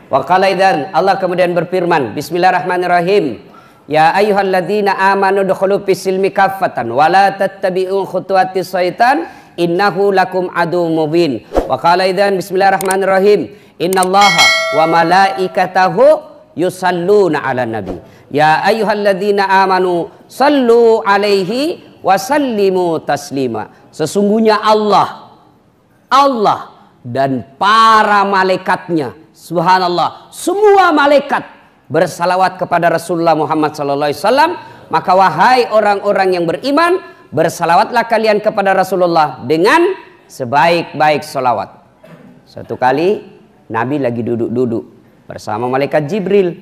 Wa qala idzan, Allah kemudian berfirman, bismillahirrahmanirrahim. Ya ayyuhalladzina amanu dukhulu fis-silmi kaffatan wa la tattabi'u khutuwatis syaitan innahu lakum aduwwum mubin. Wa qala idzan, bismillahirrahmanirrahim. Innallaha wa malaikatahu yusalluna 'alan nabi. Ya ayyuhalladzina amanu sallu 'alaihi wa sallimu taslima. Sesungguhnya Allah dan para malaikatnya, subhanallah, semua malaikat bersalawat kepada Rasulullah Muhammad SAW. Maka wahai orang-orang yang beriman, bersalawatlah kalian kepada Rasulullah dengan sebaik-baik salawat. Satu kali Nabi lagi duduk-duduk bersama malaikat Jibril.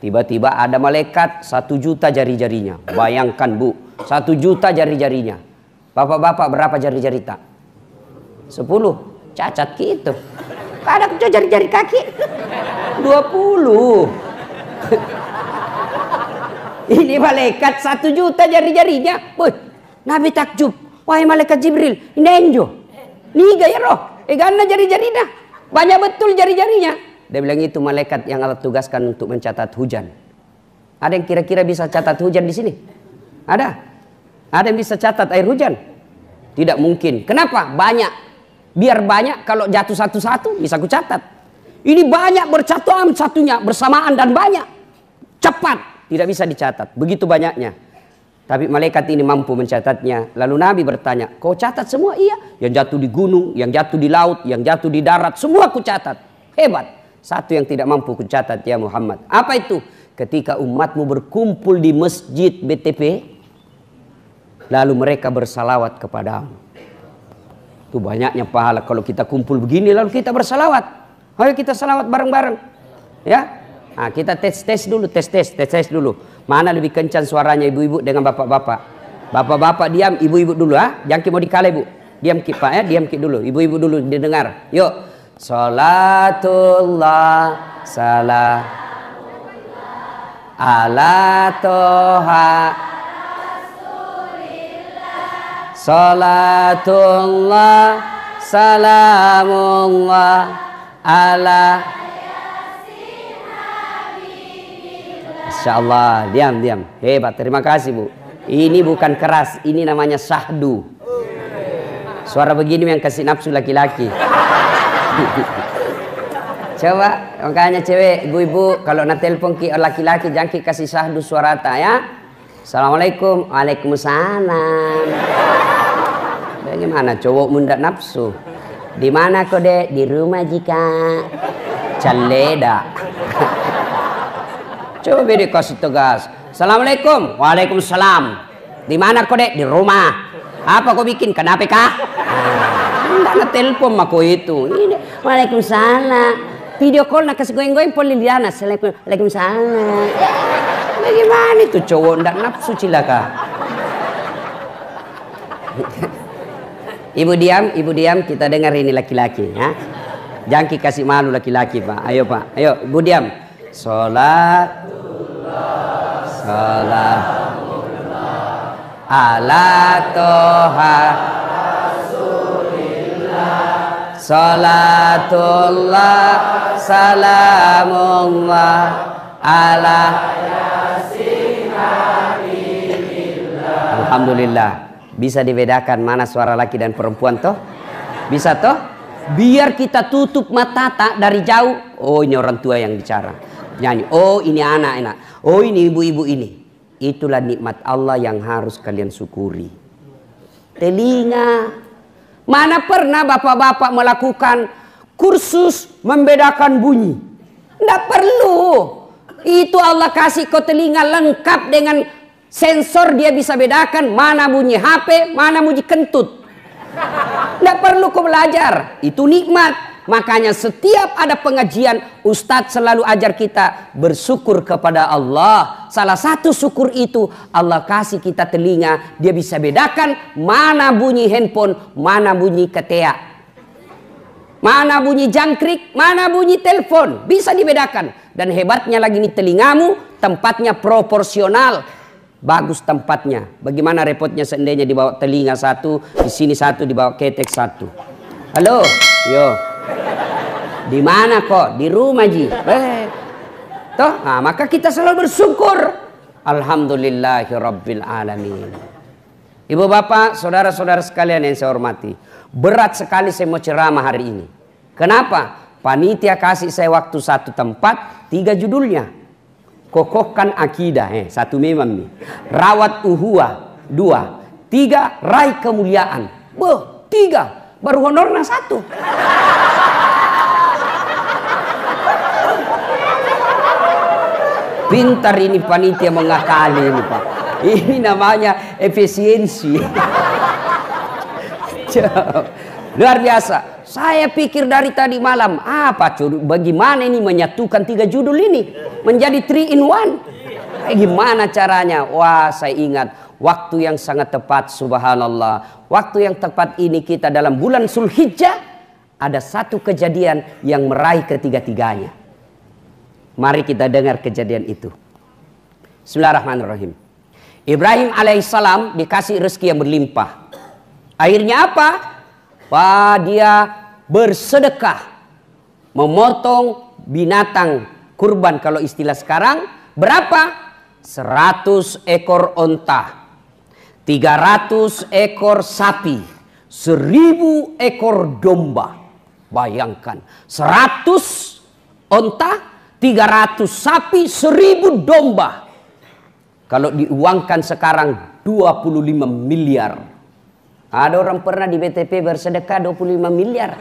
Tiba-tiba ada malaikat 1 juta jari-jarinya. Bayangkan Bu, 1 juta jari-jarinya. Bapak-bapak berapa jari-jari tak? 10. Cacat gitu. Ada jari-jari kaki 20. Ini malaikat 1 juta jari-jarinya. Boy, Nabi takjub. Wahai malaikat Jibril, ini enjo. Niga ya roh. Gana jari-jarinya. Banyak betul jari-jarinya. Dia bilang itu malaikat yang Allah tugaskan untuk mencatat hujan. Ada yang kira-kira bisa catat hujan di sini? Ada? Ada yang bisa catat air hujan? Tidak mungkin. Kenapa? Banyak. Biar banyak, kalau jatuh satu-satu bisa ku catat. Ini banyak bercatuan satunya bersamaan dan banyak. Cepat, tidak bisa dicatat. Begitu banyaknya. Tapi malaikat ini mampu mencatatnya. Lalu Nabi bertanya, kau catat semua? Iya. Yang jatuh di gunung, yang jatuh di laut, yang jatuh di darat, semua ku catat. Hebat. Satu yang tidak mampu ku catat ya Muhammad. Apa itu? Ketika umatmu berkumpul di masjid BTP, lalu mereka bersalawat kepadamu. Itu banyaknya pahala kalau kita kumpul begini lalu kita bersalawat. Ayo kita salawat bareng-bareng. Ya. Nah, kita tes dulu, tes dulu. Mana lebih kencang suaranya ibu-ibu dengan bapak-bapak? Bapak-bapak diam, ibu-ibu dulu ah. Jangan mau dikala ibu. Diam Ki Pak ya, diam Ki dulu. Ibu-ibu dulu didengar. Yuk. Salatullah salam ala toha salatullah salamullah ala. Insyaallah. Diam. Hebat, terima kasih Bu. Ini bukan keras, ini namanya syahdu. Suara begini yang kasih nafsu laki-laki. Coba makanya cewek, ibu-ibu kalau nak telepon ki laki-laki jangan ki kasih syahdu suara ta ya. Assalamualaikum. Waalaikumsalam. Bagaimana cowok mundak nafsu? Di mana kau dek? Di rumah jika. Caleda. Coba beda kasih tegas. Assalamualaikum. Waalaikumsalam. Di mana kau dek? Di rumah. Apa kau bikin? Kenapa kah? Tidak telepon mako itu. Ini waalaikumsalam. Video call nak kasih goyang-goyang pun Liliana. Waalaikumsalam. Bagaimana itu cowok ndak nafsu cilaka? Ibu diam, kita dengar ini laki-laki ya. Jangan kasih malu laki-laki Pak. Ayo Pak, ayo ibu diam. Salam ala toha salatullah salamullah ala. Alhamdulillah bisa dibedakan mana suara laki dan perempuan toh? Bisa toh? Biar kita tutup mata tak dari jauh. Oh ini orang tua yang bicara. Nyanyi. Oh ini anak-anak. Oh ini ibu-ibu ini. Itulah nikmat Allah yang harus kalian syukuri. Telinga. Mana pernah bapak-bapak melakukan kursus membedakan bunyi? Tidak perlu. Itu Allah kasih kau telinga lengkap dengan sensor, dia bisa bedakan mana bunyi HP, mana bunyi kentut. Tidak perlu kau belajar. Itu nikmat. Makanya setiap ada pengajian, Ustadz selalu ajar kita bersyukur kepada Allah. Salah satu syukur itu Allah kasih kita telinga, dia bisa bedakan mana bunyi handphone, mana bunyi ketea, mana bunyi jangkrik, mana bunyi telepon, bisa dibedakan. Dan hebatnya lagi nih telingamu tempatnya proporsional, bagus tempatnya. Bagaimana repotnya seandainya dibawa telinga satu, di sini satu, dibawa ketek satu. Halo, yo. Di mana kok? Di rumah Ji. Toh, nah, maka kita selalu bersyukur. Alhamdulillahirabbil alamin. Ibu bapak, saudara-saudara sekalian yang saya hormati, berat sekali saya mau ceramah hari ini. Kenapa? Panitia kasih saya waktu satu tempat, 3 judulnya. Kokohkan akidah, 1 memang nih. Rawat uhuah, 2. 3, raih kemuliaan. 3, baru honornya 1. Pintar ini panitia mengakali ini Pak. Ini namanya efisiensi. Luar biasa. Saya pikir dari tadi malam, bagaimana ini menyatukan 3 judul ini menjadi 3 in 1. Gimana caranya? Wah, saya ingat waktu yang sangat tepat, subhanallah. Waktu yang tepat ini kita dalam bulan Zulhijjah, ada satu kejadian yang meraih ketiga-tiganya. Mari kita dengar kejadian itu. Bismillahirrahmanirrahim. Ibrahim alaihissalam dikasih rezeki yang berlimpah. Akhirnya apa? Dia bersedekah, memotong binatang kurban kalau istilah sekarang. Berapa? 100 ekor onta, 300 ekor sapi, 1000 ekor domba. Bayangkan, 100 onta, 300 sapi, 1000 domba. Kalau diuangkan sekarang 25 miliar. Ada orang pernah di BTP bersedekah 25 miliar.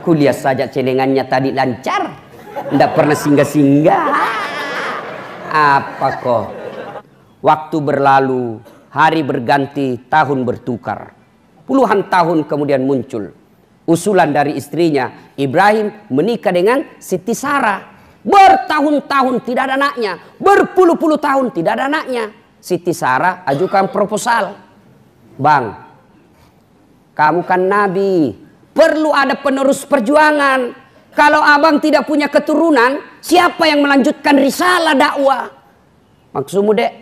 Kuliah saja celengannya tadi lancar. Tidak pernah singgah-singgah. Apa kok? Waktu berlalu, hari berganti, tahun bertukar. Puluhan tahun kemudian muncul usulan dari istrinya. Ibrahim menikah dengan Siti Sarah. Bertahun-tahun tidak ada anaknya, berpuluh-puluh tahun tidak ada anaknya. Siti Sarah ajukan proposal. Bang, kamu kan nabi, perlu ada penerus perjuangan. Kalau abang tidak punya keturunan, siapa yang melanjutkan risalah dakwah? Maksudmu dek,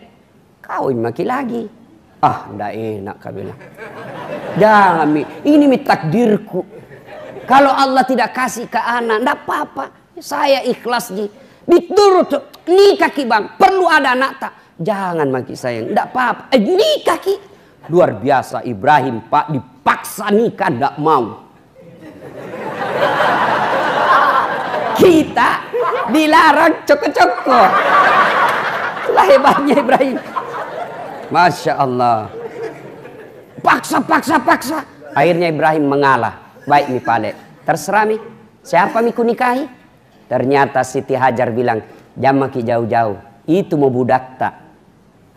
kawin maki lagi. Ndak enak kau bilang. Jangan, ini takdirku. Kalau Allah tidak kasih ke anak, ndak apa-apa. Saya ikhlas diturut nikah ki bang, perlu ada anak tak? Jangan maki sayang, ndak apa-apa. Nikah ki. Luar biasa Ibrahim Pak, dipaksa nikah ndak mau. Kita dilarang coko-coko. Itulah hebatnya Ibrahim. Masya Allah. Paksa. Akhirnya Ibrahim mengalah. Baik mi pale, terserah mi. Siapa mi ku nikahi? Ternyata Siti Hajar bilang, jangan maki jauh-jauh. Itu mau budak tak?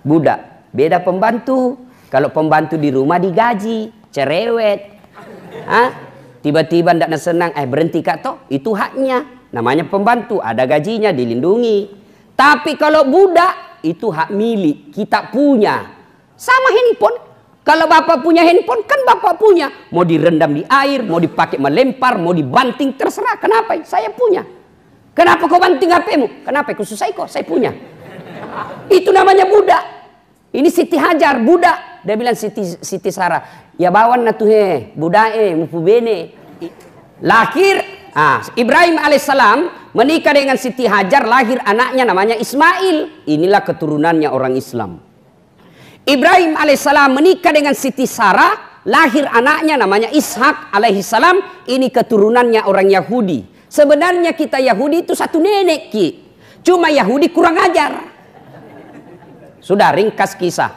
Budak. Beda pembantu. Kalau pembantu di rumah digaji. Cerewet. Tiba-tiba ndak senang. Berhenti kak toh. Itu haknya. Namanya pembantu. Ada gajinya, dilindungi. Tapi kalau budak, itu hak milik. Kita punya. Sama handphone. Kalau bapak punya handphone, kan bapak punya. Mau direndam di air, mau dipakai melempar, mau dibanting, terserah. Kenapa? Saya punya. Kenapa kau banting HP-mu? Kenapa? Khusus saya kok, saya punya. Itu namanya budak. Ini Siti Hajar, budak. Dia bilang Siti Sarah, ya bawan na tuhe, budak mupu bene. Lahir, Ibrahim alaihissalam menikah dengan Siti Hajar, lahir anaknya namanya Ismail. Inilah keturunannya orang Islam. Ibrahim alaihissalam menikah dengan Siti Sarah, lahir anaknya namanya Ishak alaihissalam. Ini keturunannya orang Yahudi. Sebenarnya kita Yahudi itu satu nenek ki. Cuma Yahudi kurang ajar. Sudah ringkas kisah.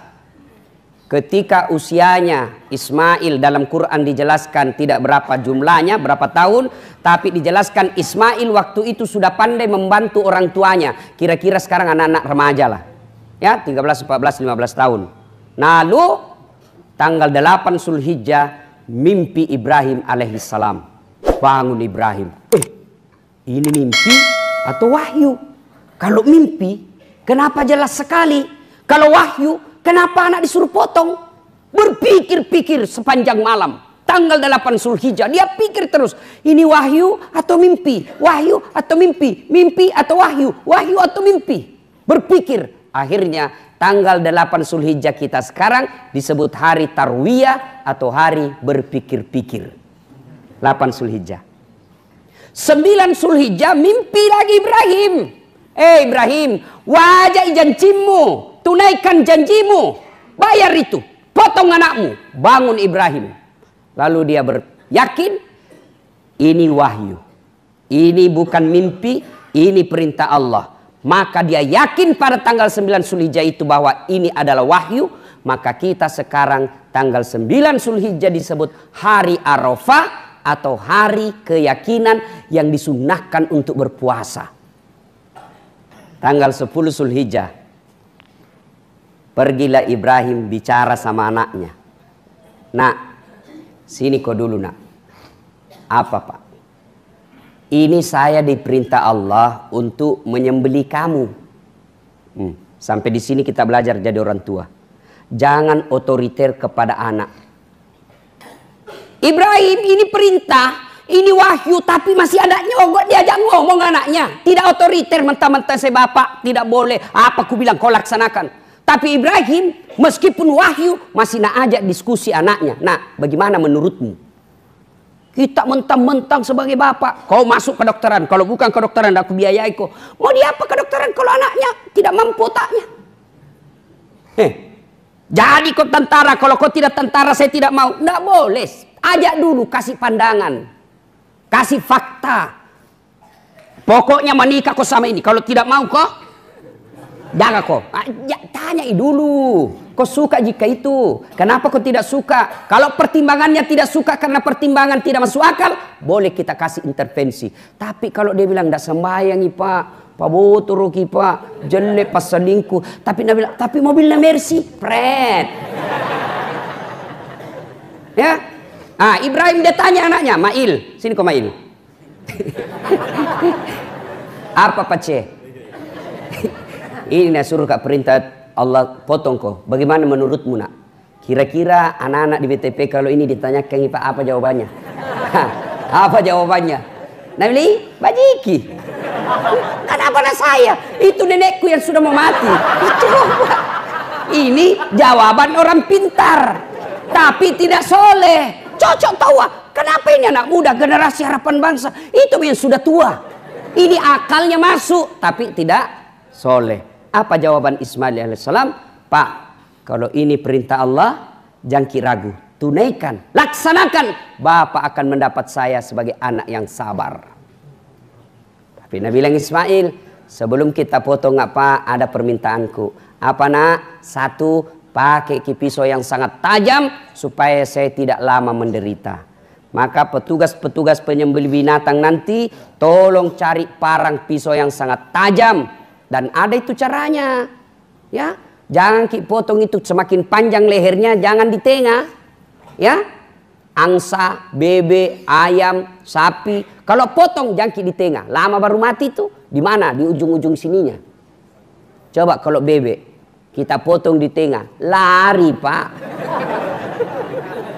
Ketika usianya Ismail dalam Quran dijelaskan tidak berapa jumlahnya, berapa tahun. Tapi dijelaskan Ismail waktu itu sudah pandai membantu orang tuanya. Kira-kira sekarang anak-anak remaja lah. Ya 13, 14, 15 tahun. Lalu tanggal 8 Zulhijjah mimpi Ibrahim alaihissalam. Bangun Ibrahim. Ini mimpi atau wahyu? Kalau mimpi, kenapa jelas sekali? Kalau wahyu, kenapa anak disuruh potong? Berpikir-pikir sepanjang malam. Tanggal 8 Zulhijjah, dia pikir terus. Ini wahyu atau mimpi? Wahyu atau mimpi? Mimpi atau wahyu? Wahyu atau mimpi? Berpikir. Akhirnya tanggal 8 Zulhijjah kita sekarang disebut hari Tarwiyah atau hari berpikir-pikir. 8 Zulhijjah. 9 Zulhijjah mimpi lagi Ibrahim. Ibrahim, wajah janjimu, tunaikan janjimu, bayar itu, potong anakmu, bangun Ibrahim. Lalu dia yakin ini wahyu, ini bukan mimpi, ini perintah Allah. Maka dia yakin pada tanggal 9 Zulhijjah itu bahwa ini adalah wahyu. Maka kita sekarang tanggal 9 Zulhijjah disebut hari Arafah atau hari keyakinan yang disunnahkan untuk berpuasa. Tanggal 10 Zulhijjah pergilah Ibrahim bicara sama anaknya. Nak, sini kau dulu nak. Apa pak? Ini saya diperintah Allah untuk menyembelih kamu. Sampai di sini kita belajar jadi orang tua. Jangan otoriter kepada anak. Ibrahim, ini perintah, ini wahyu, tapi masih ada nyogok, diajak ngomong anaknya. Tidak otoriter, mentah-mentah saya bapak, tidak boleh. Apa ku bilang, kau laksanakan. Tapi Ibrahim, meskipun wahyu, masih nak ajak diskusi anaknya. Nah, bagaimana menurutmu? Kita mentang-mentang sebagai bapak, kau masuk kedokteran. Kalau bukan kedokteran, aku biayai kau. Mau dia apa kedokteran kalau anaknya tidak mampu otaknya? Jadi kau tentara, kalau kau tidak tentara saya tidak mau. Tidak boleh. Ajak dulu, kasih pandangan, kasih fakta. Pokoknya menikah kau sama ini. Kalau tidak mau kau, jangan kau. Tanya dulu, kau suka jika itu. Kenapa kau tidak suka? Kalau pertimbangannya tidak suka karena pertimbangan tidak masuk akal, boleh kita kasih intervensi. Tapi kalau dia bilang tidak sembahyang pak botol pak, jelek pas selingkuh. Tapi dia bilang, tapi mobilnya Mercy, pret. Ya. Ibrahim dia tanya anaknya, Mail, sini kau Mail. Apa Pak C? Ini nak suruh kak perintah Allah potong kau. Bagaimana menurutmu nak? Kira-kira anak-anak di BTP kalau ini ditanyakan Pak apa jawabannya? Apa jawabannya? Nabi bajiki. Kenapa nak saya? Itu nenekku yang sudah mau mati. Coba. Ini jawaban orang pintar, tapi tidak soleh. Cocok tahu, kenapa ini anak muda generasi harapan bangsa itu yang sudah tua. Ini akalnya masuk tapi tidak soleh. Apa jawaban Ismail alaihissalam? Pak, kalau ini perintah Allah, jangan ragu, tunaikan, laksanakan. Bapak akan mendapat saya sebagai anak yang sabar. Tapi Nabi bilang Ismail, sebelum kita potong apa ada permintaanku. Apa nak? Satu, pakai pisau yang sangat tajam supaya saya tidak lama menderita. Maka petugas-petugas penyembelih binatang nanti tolong cari parang pisau yang sangat tajam. Dan ada itu caranya. Ya, jangan potong itu semakin panjang lehernya, jangan di tengah. Ya, angsa, bebek, ayam, sapi. Kalau potong jangan di tengah. Lama baru mati tuh. Di mana? Di ujung-ujung sininya. Coba kalau bebek kita potong di tengah, lari pak.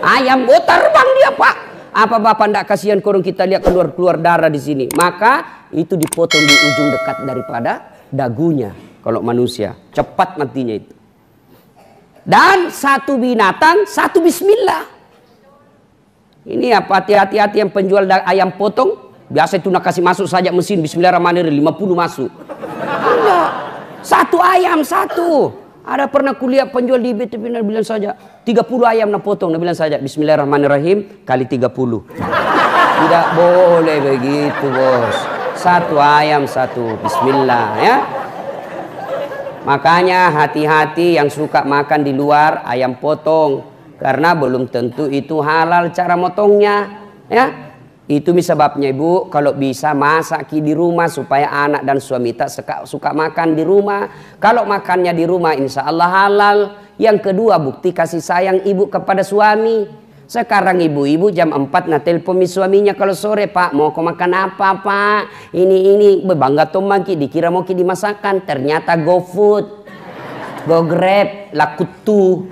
Ayam terbang dia pak. Apa bapak ndak kasihan korong kita lihat keluar darah di sini? Maka itu dipotong di ujung dekat daripada dagunya. Kalau manusia cepat matinya itu. Dan satu binatang, satu bismillah. Ini apa hati-hati yang penjual ayam potong. Biasa itu nak kasih masuk saja mesin bismillahirrahmanirrahim 50 masuk. Enggak. Satu ayam satu. Ada pernah kuliah penjual di BTP bilang saja 30 ayam nak potong, bilang saja bismillahirrahmanirrahim kali 30. Tidak boleh begitu bos. Satu ayam satu bismillah ya. Makanya hati-hati yang suka makan di luar ayam potong, karena belum tentu itu halal cara motongnya ya. Itu sebabnya ibu kalau bisa masak di rumah supaya anak dan suami tak suka makan di rumah. Kalau makannya di rumah insya Allah halal. Yang kedua bukti kasih sayang ibu kepada suami. Sekarang ibu-ibu jam 4 nah telepon suaminya kalau sore, Pak mau kau makan apa Pak? Ini bangga tomaki dikira mau dimasakan, ternyata GoFood, GoGrab, Lakutu.